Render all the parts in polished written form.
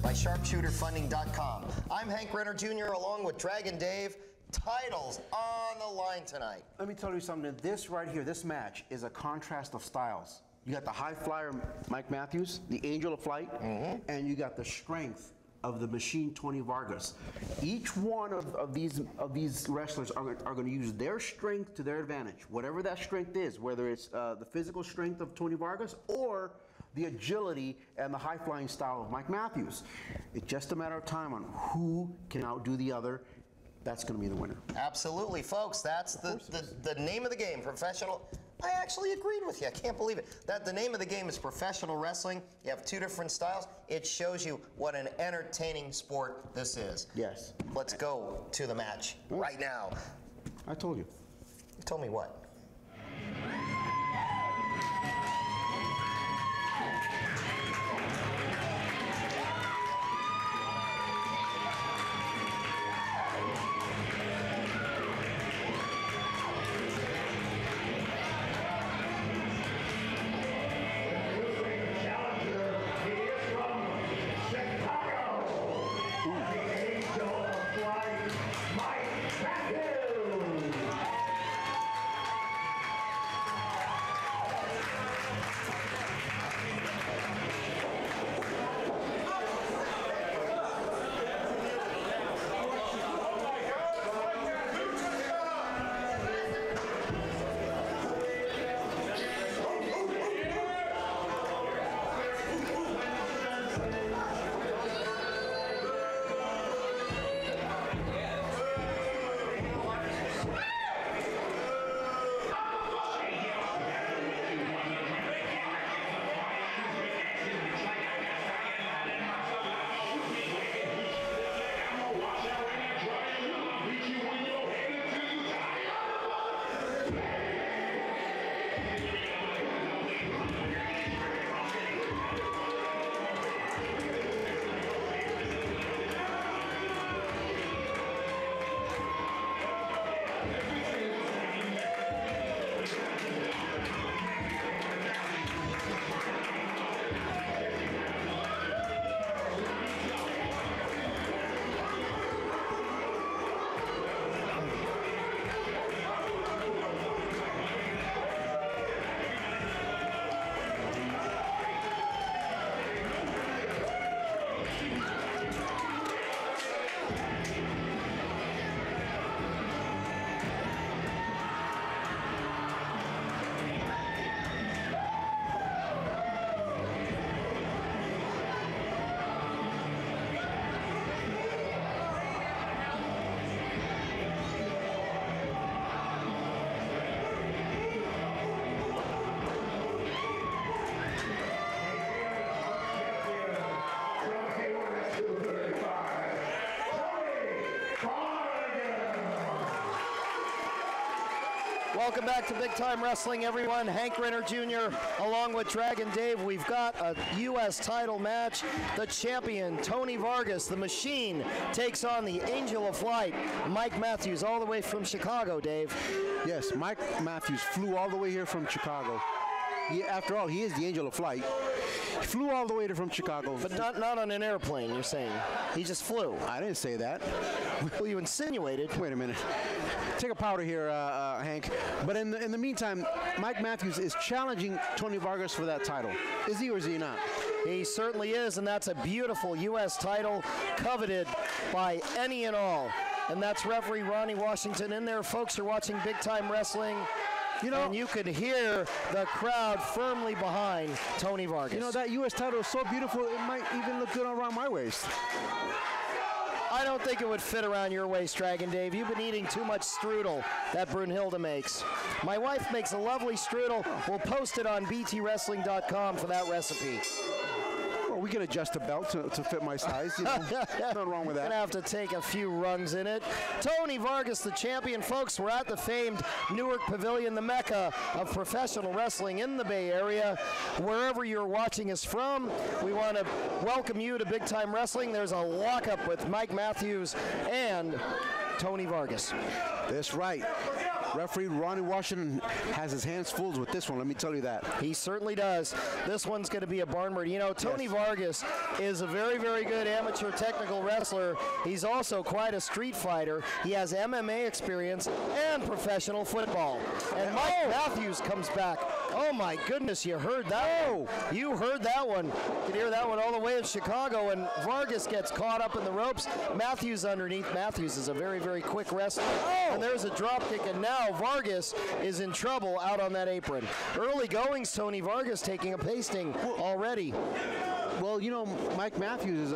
by sharpshooterfunding.com. I'm Hank Renner Jr. along with Dragon Dave. Titles on the line tonight. Let me tell you something. This right here, this match is a contrast of styles. You got the high flyer Mike Matthews, the angel of flight, and you got the strength of the machine Tony Vargas. Each one of these wrestlers are going to use their strength to their advantage, whatever that strength is, whether it's the physical strength of Tony Vargas or the agility and the high-flying style of Mike Matthews. It's just a matter of time on who can outdo the other. That's going to be the winner. Absolutely, folks. That's the name of the game, professional. I actually agreed with you. I can't believe it. The name of the game is professional wrestling. You have two different styles. It shows you what an entertaining sport this is. Yes. Let's go to the match right now. I told you. You told me what? Welcome back to Big Time Wrestling, everyone. Hank Renner Jr. along with Dragon Dave. We've got a U.S. title match. The champion, Tony Vargas, the Machine, takes on the Angel of Flight, Mike Matthews, all the way from Chicago, Dave. Yes, Mike Matthews flew all the way here from Chicago. After all, he is the Angel of Flight. He flew all the way from Chicago. But not on an airplane, you're saying. He just flew. I didn't say that. Well, you insinuated. Wait a minute. Take a powder here, Hank. But in the meantime, Mike Matthews is challenging Tony Vargas for that title. Is he or is he not? He certainly is, and that's a beautiful U.S. title coveted by any and all. And that's referee Ronnie Washington in there. Folks are watching Big Time Wrestling. You know, and you could hear the crowd firmly behind Tony Vargas. You know, that U.S. title is so beautiful, it might even look good around my waist. I don't think it would fit around your waist, Dragon Dave. You've been eating too much strudel that Brunhilde makes. My wife makes a lovely strudel. We'll post it on btwrestling.com for that recipe. Well, we can adjust the belt to fit my size. You know, nothing wrong with that. Gonna have to take a few rungs in it. Tony Vargas, the champion, folks. We're at the famed Newark Pavilion, the mecca of professional wrestling in the Bay Area. Wherever you're watching us from, we want to welcome you to Big Time Wrestling. There's a lockup with Mike Matthews and Tony Vargas. That's right. Referee Ronnie Washington has his hands full with this one, let me tell you that. He certainly does. This one's going to be a barn burner. You know, Tony Vargas is a very, very good amateur technical wrestler. He's also quite a street fighter. He has MMA experience and professional football. And Mike Matthews comes back. Oh my goodness, you heard that? Oh, you heard that one. You can hear that one all the way in Chicago, and Vargas gets caught up in the ropes. Matthews underneath. Matthews is a very, very quick wrestler. And there's a drop kick, and now Vargas is in trouble out on that apron. Early goings, Tony Vargas taking a pasting already. Well, you know, Mike Matthews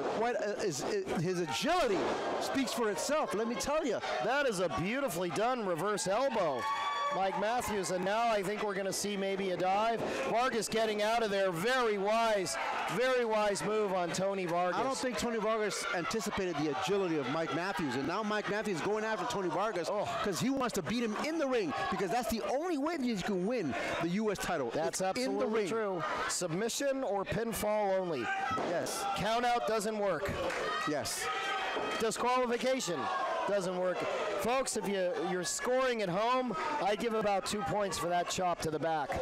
is his agility speaks for itself, let me tell you. That is a beautifully done reverse elbow. Mike Matthews, and now I think we're going to see maybe a dive. Vargas getting out of there. Very wise move on Tony Vargas. I don't think Tony Vargas anticipated the agility of Mike Matthews, and now Mike Matthews is going after Tony Vargas because he wants to beat him in the ring, because that's the only way that you can win the U.S. title. That's absolutely in the ring. True. Submission or pinfall only. Yes. Count out doesn't work. Yes. Disqualification doesn't work. Folks, if you're scoring at home, I give about 2 points for that chop to the back.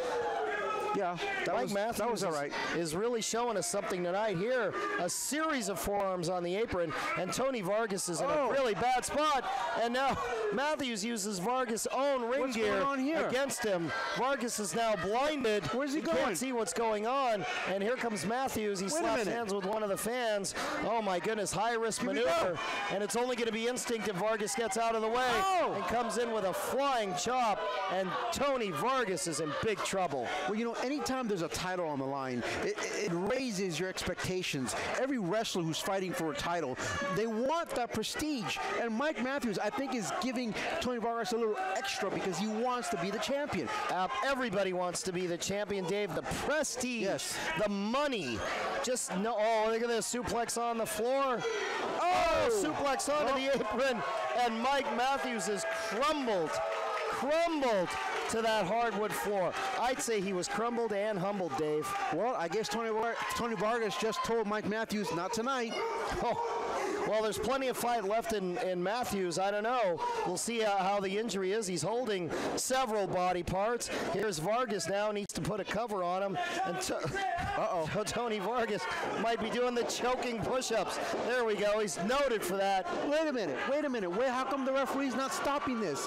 Yeah, Mike Matthews all right. is really showing us something tonight here. A series of forearms on the apron, and Tony Vargas is in a really bad spot. And now Matthews uses Vargas' own ring gear against him. Vargas is now blinded. Where's he going? Can't see what's going on. And here comes Matthews. He slaps hands with one of the fans. Oh my goodness, high-risk maneuver. And it's only going to be instinct if Vargas gets out of the way and comes in with a flying chop. And Tony Vargas is in big trouble. Well, you know, anytime there's a title on the line, it raises your expectations. Every wrestler who's fighting for a title, they want that prestige. And Mike Matthews, I think, is giving Tony Vargas a little extra because he wants to be the champion. Everybody wants to be the champion, Dave. The prestige, the money. Just no. Oh, look at this suplex on the floor. Oh, suplex onto the apron, and Mike Matthews is crumbled to that hardwood floor. I'd say he was crumbled and humbled, Dave. Well, I guess Tony Vargas just told Mike Matthews, not tonight. Well, there's plenty of fight left in Matthews. I don't know. We'll see how the injury is. He's holding several body parts. Here's Vargas now. Needs to put a cover on him. And Tony Vargas might be doing the choking push-ups. There we go. He's noted for that. Wait a minute. How come the referee's not stopping this?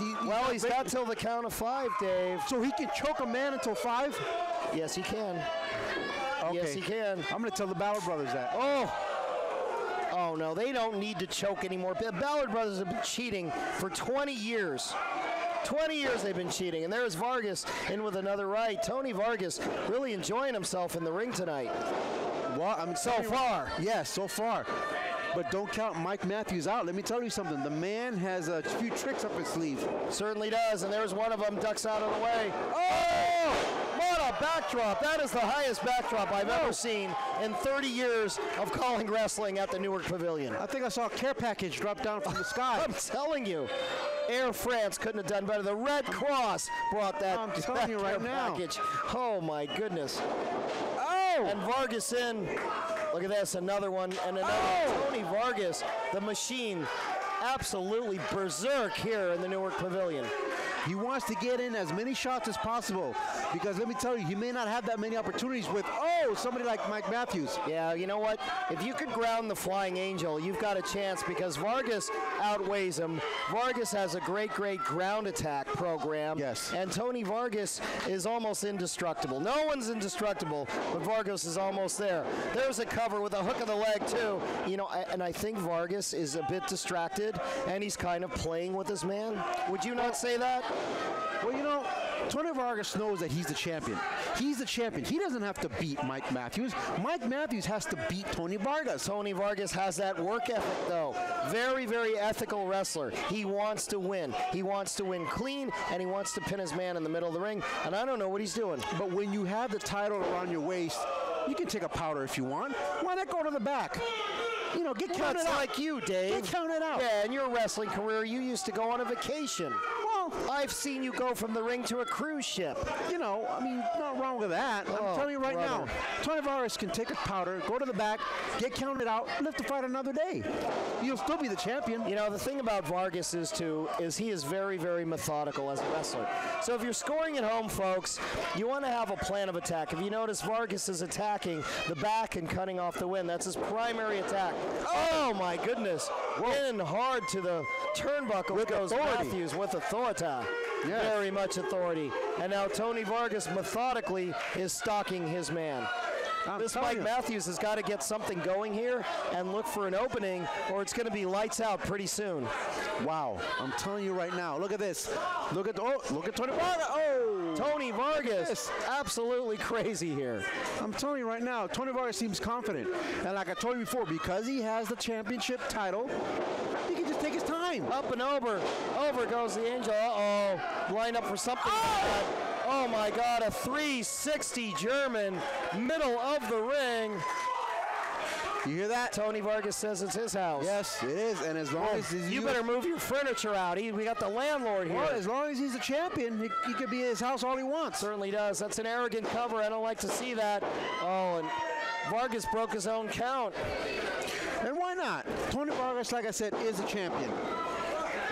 He's got till the count of 5, Dave. So he can choke a man until 5? Yes, he can. Okay. Yes, he can. I'm going to tell the Ballard brothers that. Oh, no, they don't need to choke anymore. The Ballard brothers have been cheating for 20 years. 20 years they've been cheating. And there's Vargas in with another right. Tony Vargas really enjoying himself in the ring tonight. Well, I mean, so far. Yes, so far. But don't count Mike Matthews out. Let me tell you something. The man has a few tricks up his sleeve. Certainly does. And there's one of them, ducks out of the way. Oh! What a backdrop. That is the highest backdrop I've ever seen in 30 years of calling wrestling at the Newark Pavilion. I think I saw a care package drop down from the sky. I'm telling you. Air France couldn't have done better. The Red Cross brought that care package. Oh, my goodness. Oh! And Vargas in. Look at this, another one, and another. Tony Vargas, the machine, absolutely berserk here in the Newark Pavilion. He wants to get in as many shots as possible because let me tell you, he may not have that many opportunities with, somebody like Mike Matthews. Yeah, you know what? If you could ground the Flying Angel, you've got a chance because Vargas outweighs him. Vargas has a great ground attack program. Yes. And Tony Vargas is almost indestructible. No one's indestructible, but Vargas is almost there. There's a cover with a hook of the leg, too. You know, and I think Vargas is a bit distracted, and he's kind of playing with his man. Would you not say that? Well, you know, Tony Vargas knows that he's the champion. He's the champion. He doesn't have to beat Mike Matthews. Mike Matthews has to beat Tony Vargas. Tony Vargas has that work ethic, though. Very, very ethical wrestler. He wants to win. He wants to win clean, and he wants to pin his man in the middle of the ring, and I don't know what he's doing. But when you have the title around your waist, you can take a powder if you want. Why not go to the back? You know, get counted That's out. like you, Dave. Get counted out. Yeah, in your wrestling career, you used to go on a vacation. Well, I've seen you go from the ring to a cruise ship. you know, I mean, not wrong with that. Oh, I'm telling you right brother. now, Tony Vargas can take a powder, go to the back, get counted out, live to fight another day. You'll still be the champion. You know, the thing about Vargas is he is very, very methodical as a wrestler. So if you're scoring at home, folks, you want to have a plan of attack. If you notice, Vargas is attacking the back and cutting off the win. That's his primary attack. Oh, my goodness. In hard to the turnbuckle With goes authority. Matthews with authority. Yes. Very much authority. And now Tony Vargas methodically is stalking his man. I'm This telling Mike you. Matthews has got to get something going here and look for an opening, or it's going to be lights out pretty soon. Wow, I'm telling you right now. Look at this. Look at Tony Vargas. Oh, Tony Vargas, Yes. absolutely crazy here. I'm telling you right now. Tony Vargas seems confident, and like I told you before, because he has the championship title, he can just take his time. Up and over. Over goes the Angel. Uh-oh. Line up for something bad. Oh, my God. A 360 German, middle of the ring. You hear that? Tony Vargas says it's his house. Yes, it is. And as long as he's You better move your furniture out. We got the landlord here. well, as long as he's a champion, he could be at his house all he wants. Certainly does. That's an arrogant cover. I don't like to see that. Oh, and Vargas broke his own count. And why not? Tony Vargas, like I said, is a champion.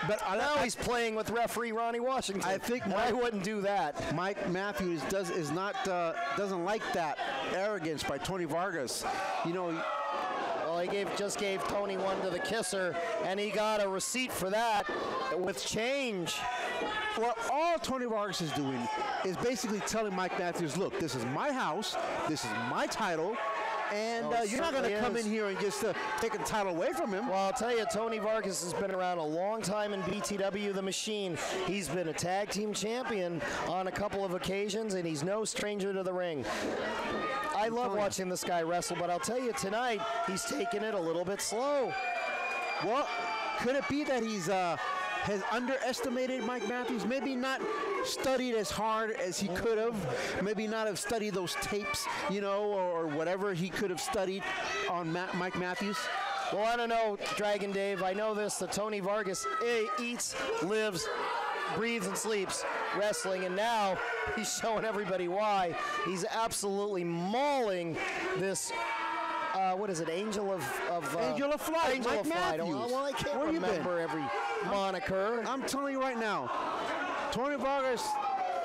But Now he's playing with referee Ronnie Washington. I think and Mike- I wouldn't do that. Mike Matthews doesn't like that arrogance by Tony Vargas. You know, Well, he just gave Tony one to the kisser, and he got a receipt for that with change. what all Tony Vargas is doing is basically telling Mike Matthews, look, this is my house, this is my title, and Oh, it you're not going to certainly come is. in here and just take the title away from him. Well, I'll tell you, Tony Vargas has been around a long time in BTW, the Machine. He's been a tag team champion on a couple of occasions, and he's no stranger to the ring. I love watching this guy wrestle, but I'll tell you, tonight, he's taking it a little bit slow. Well, could it be that he's has underestimated Mike Matthews? Maybe not studied as hard as he could have. Maybe not have studied those tapes, you know, or whatever he could have studied on Mike Matthews. Well, I don't know, Dragon Dave. I know this, that Tony Vargas eats, lives, breathes, and sleeps wrestling, and now he's showing everybody why. He's absolutely mauling this, what is it, Angel of Angel of Flight, Angel Mike of Flight. Matthews. Well, I can't Where you been? remember every moniker. I'm telling you right now, Tony Vargas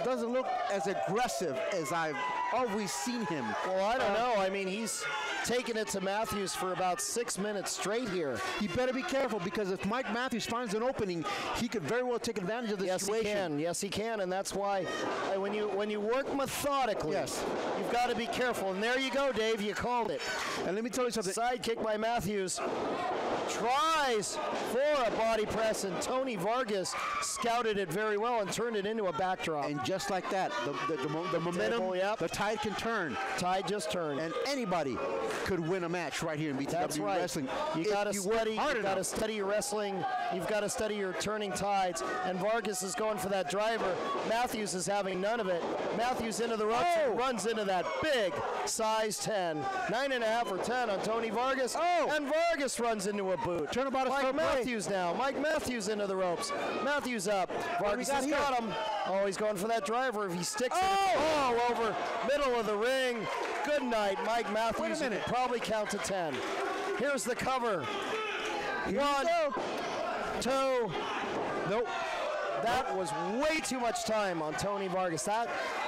doesn't look as aggressive as I've always seen him. Well, I don't know. I mean, he's taking it to Matthews for about 6 minutes straight here. You better be careful, because if Mike Matthews finds an opening, he could very well take advantage of the Yes, he situation. can. Yes, he can, and that's why when you work methodically, Yes. you've got to be careful. And there you go, Dave. You called it. And let me tell you something. Side kick by Matthews. Tries for a body press, and Tony Vargas scouted it very well and turned it into a backdrop. And just like that, the momentum, Table, yep. the tide can turn. Tide just turned. And anybody could win a match right here in BTW That's right. Wrestling. You if got to you work study. hard You got to enough. study your wrestling. You've got to study your turning tides. And Vargas is going for that driver. Matthews is having none of it. Matthews into the ropes and runs into that big size 10, 9.5 or 10 on Tony Vargas. And Vargas runs into a boot. Turnabout is Mike fair play. Matthews now. Mike Matthews into the ropes. Matthews up. Vargas got has here? got him. Oh, he's going for that driver. If he sticks it all over middle of the ring. Good night, Mike Matthews. Wait a minute. You can probably count to 10. Here's the cover. Here One, we go. two. Nope. That was way too much time on Tony Vargas.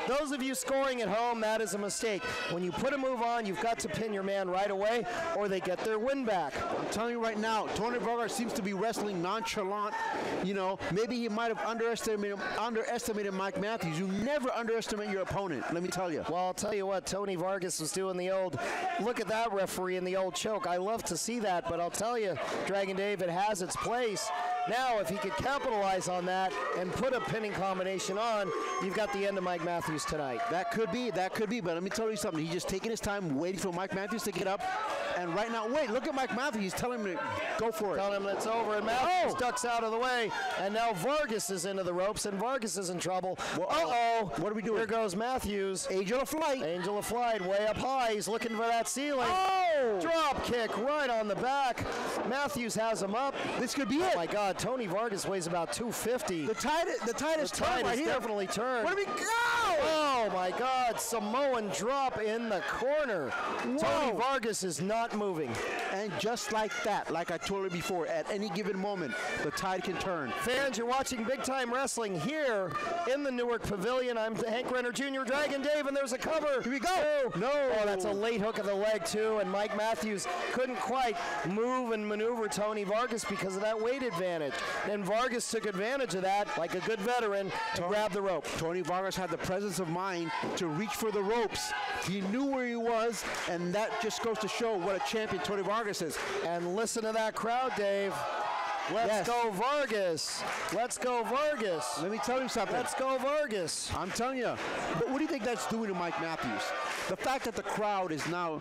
Those of you scoring at home, that is a mistake. When you put a move on, you've got to pin your man right away, or they get their win back. I'm telling you right now, Tony Vargas seems to be wrestling nonchalant. You know, maybe he might have underestimated Mike Matthews. You never underestimate your opponent, let me tell you. Well, I'll tell you what, Tony Vargas was doing the old, look at that referee in the old choke. I love to see that, but I'll tell you, Dragon Dave, it has its place. Now, if he could capitalize on that and put a pinning combination on, you've got the end of Mike Matthews tonight. That could be, but let me tell you something. He's just taking his time, waiting for Mike Matthews to get up. And right now, wait, look at Mike Matthews. He's telling him to go for it. Telling him it's over, and Matthews ducks out of the way, and now Vargas is into the ropes, and Vargas is in trouble. Uh-oh. What are we doing? Here goes Matthews. Angel of Flight. Angel of Flight, way up high. He's looking for that ceiling. Drop kick right on the back. Matthews has him up. This could be it. Oh my God, Tony Vargas weighs about 250. The tide is turned right here. Definitely turned. Where do we go? Oh my God, Samoan drop in the corner. Whoa. Tony Vargas is not moving. And just like that, like I told you before, at any given moment, the tide can turn. Fans, you're watching Big Time Wrestling here in the Newark Pavilion. I'm Hank Renner Jr., Dragon Dave, and there's a cover. Here we go. No. Oh, that's a late hook of the leg, too, and Mike Matthews couldn't quite move and maneuver Tony Vargas because of that weight advantage. And Vargas took advantage of that, like a good veteran, to grab the rope. Tony Vargas had the presence of mind to reach for the ropes. He knew where he was, and that just goes to show what a champion Tony Vargas is. And listen to that crowd, Dave. Let's go Vargas. Let's go Vargas. Let me tell you something. Let's go Vargas. I'm telling you. But what do you think that's doing to Mike Matthews? The fact that the crowd is now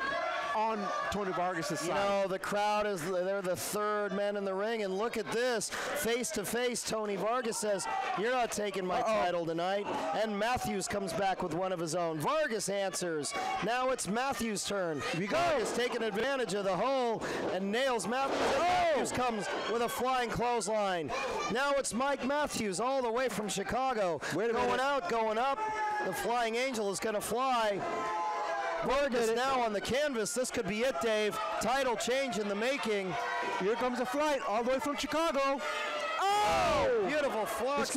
on Tony Vargas' side. You know, the crowd they're the third man in the ring, and look at this. Face to face, Tony Vargas says, "You're not taking my title tonight." And Matthews comes back with one of his own. Vargas answers. Now it's Matthews' turn. Here we go. Vargas taking advantage of the hole and nails Matthews. Matthews comes with a flying clothesline. Now it's Mike Matthews all the way from Chicago. Wait a minute. Going out, going up. The flying angel is going to fly. Vargas now on the canvas. This could be it, Dave. Title change in the making. Here comes a flight all the way from Chicago. Oh! Beautiful flash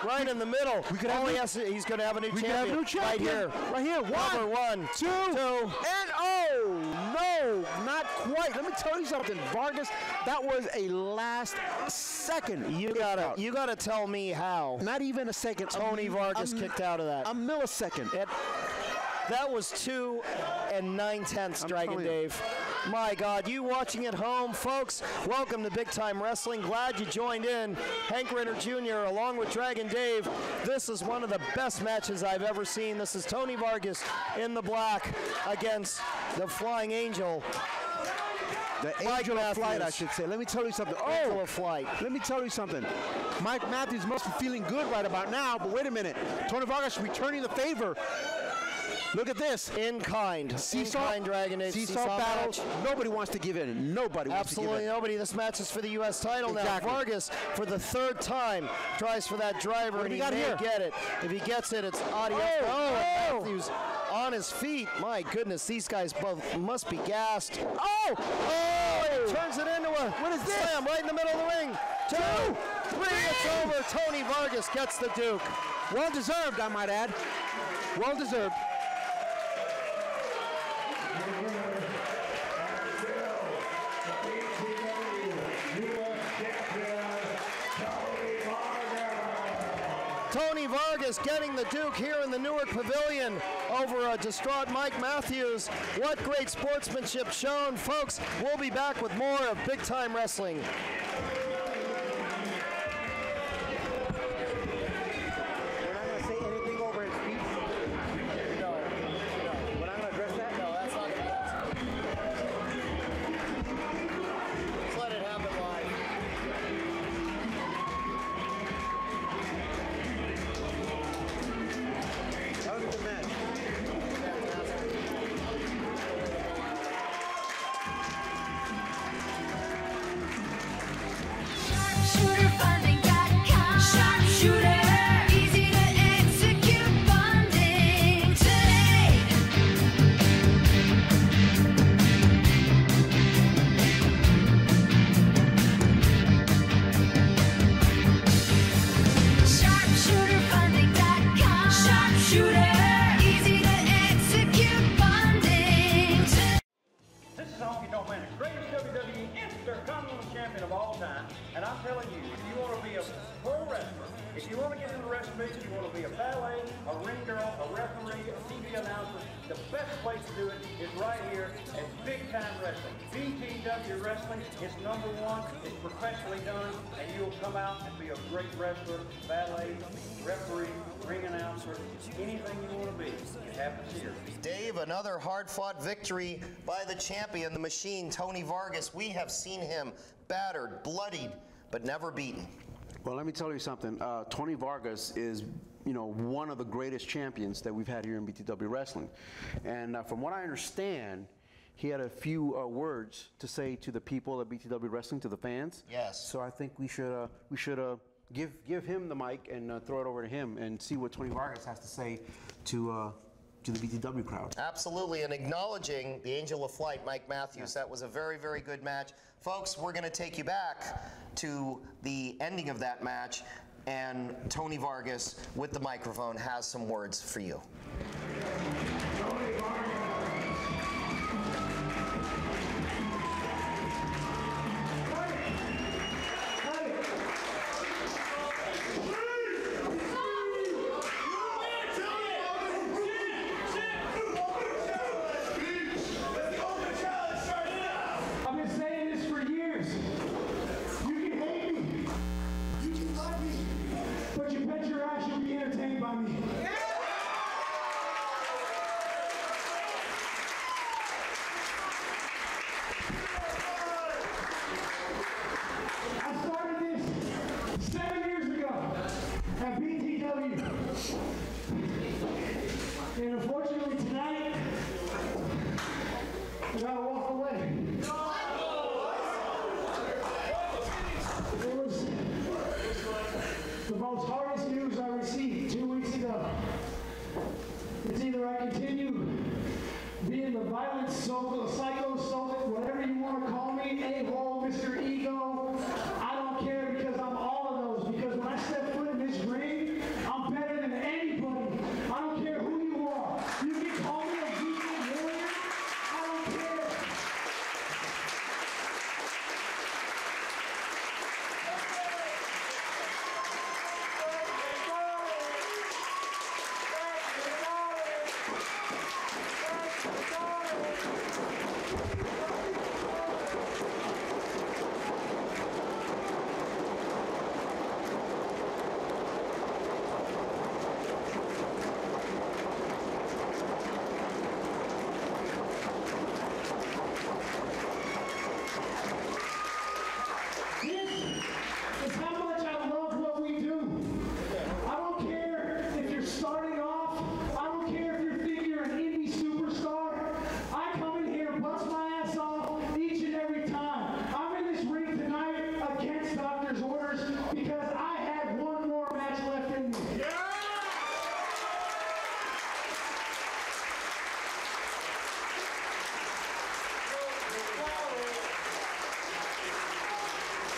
right in the middle. We could have he's going to have a new we champion. Could have a new champion. Right here. Number one, two, and oh no, not quite. Let me tell you something, Vargas. That was a last second. You gotta tell me how. Not even a second. Tony Vargas kicked out of that. A millisecond. That was 2 9/10, Dragon Dave. My God, you watching at home, folks, welcome to Big Time Wrestling. Glad you joined in. Hank Renner Jr. along with Dragon Dave. This is one of the best matches I've ever seen. This is Tony Vargas in the black against the Flying Angel. The Angel of Flight, I should say. Let me tell you something. Angel of Flight. Let me tell you something. Mike Matthews must be feeling good right about now, but wait a minute. Tony Vargas returning the favor. Look at this. In kind. Seesaw, Dragon Age. Seesaw battles. Nobody wants to give in. Nobody wants to give in. Absolutely nobody. This match is for the U.S. title now. Vargas, for the third time, tries for that driver, and he may get it. If he gets it, it's audio. Matthews on his feet. My goodness, these guys both must be gassed. Turns it into a slam right in the middle of the ring. 2, 3, it's over. Tony Vargas gets the Duke. Well deserved, I might add. Well deserved. Tony Vargas getting the Duke here in the Newark Pavilion over a distraught Mike Matthews. What great sportsmanship shown. Folks, we'll be back with more of Big Time Wrestling. It's number one, it's professionally done, and you'll come out and be a great wrestler, valet, referee, ring announcer, anything you want to be. It happens here. Dave, another hard-fought victory by the champion, the Machine, Tony Vargas. We have seen him battered, bloodied, but never beaten. Well, let me tell you something. Tony Vargas is, one of the greatest champions that we've had here in BTW Wrestling. And from what I understand, he had a few words to say to the people at BTW Wrestling, to the fans. Yes. So I think we should give him the mic and throw it over to him and see what Tony Vargas has to say to the BTW crowd. Absolutely, and acknowledging the Angel of Flight, Mike Matthews. That was a very, very good match. Folks, we're going to take you back to the ending of that match, and Tony Vargas, with the microphone, has some words for you. Tony Vargas. And unfortunately tonight, I gotta walk away. It was the most hardest news I received 2 weeks ago. It's either I continue being the violent psycho, whatever you want to call me, a-hole, Mr. Ego, I don't care, because I'm all of those. Because when I step foot in this ring, I'm better than anybody. I don't care who you are. You can call me a weekend warrior. I don't care.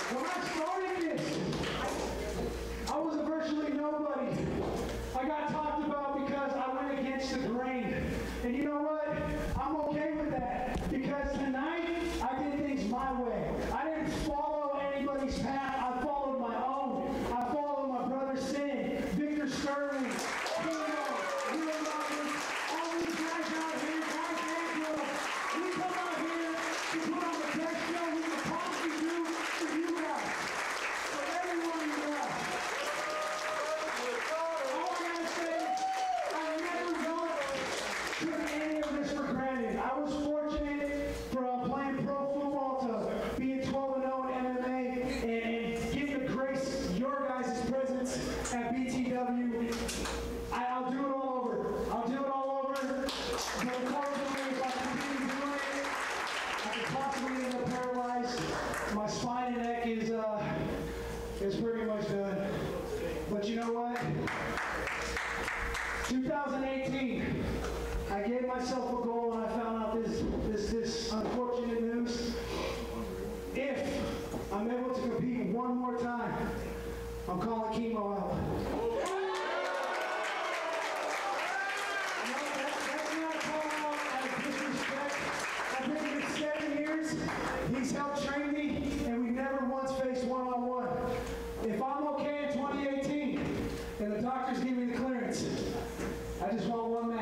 When I started this, I was virtually nobody. I got talked about because I went against the grain. And you know what? I'm okay with that. Because tonight, I did things my way. I didn't follow anybody's path. I followed my own. I followed my brother Sin, Victor Sterling, Kino, Will Roberts, all these guys out here, guys Angelo. We come out here to put on the best show we can possibly do for you guys. For everyone you love. All I gotta say is, I never took any of this for granted. I was fortunate from playing pro football to being 12-0 in MMA and getting to grace your guys' presence at BTW. I'll do it all over. I'll do it all over. But unfortunately, if I continue doing it, I could possibly end up paralyzed. My spine and neck is pretty much done. But you know what? 2018, I gave myself a goal and I found out this unfortunate news. If I'm able to compete one more time, I'm calling chemo out. That's not a call out out of disrespect. I've been here 7 years. He's helped train me, and we've never once faced one-on-one. If I'm okay in 2018, and the doctors give me the clearance, I just want one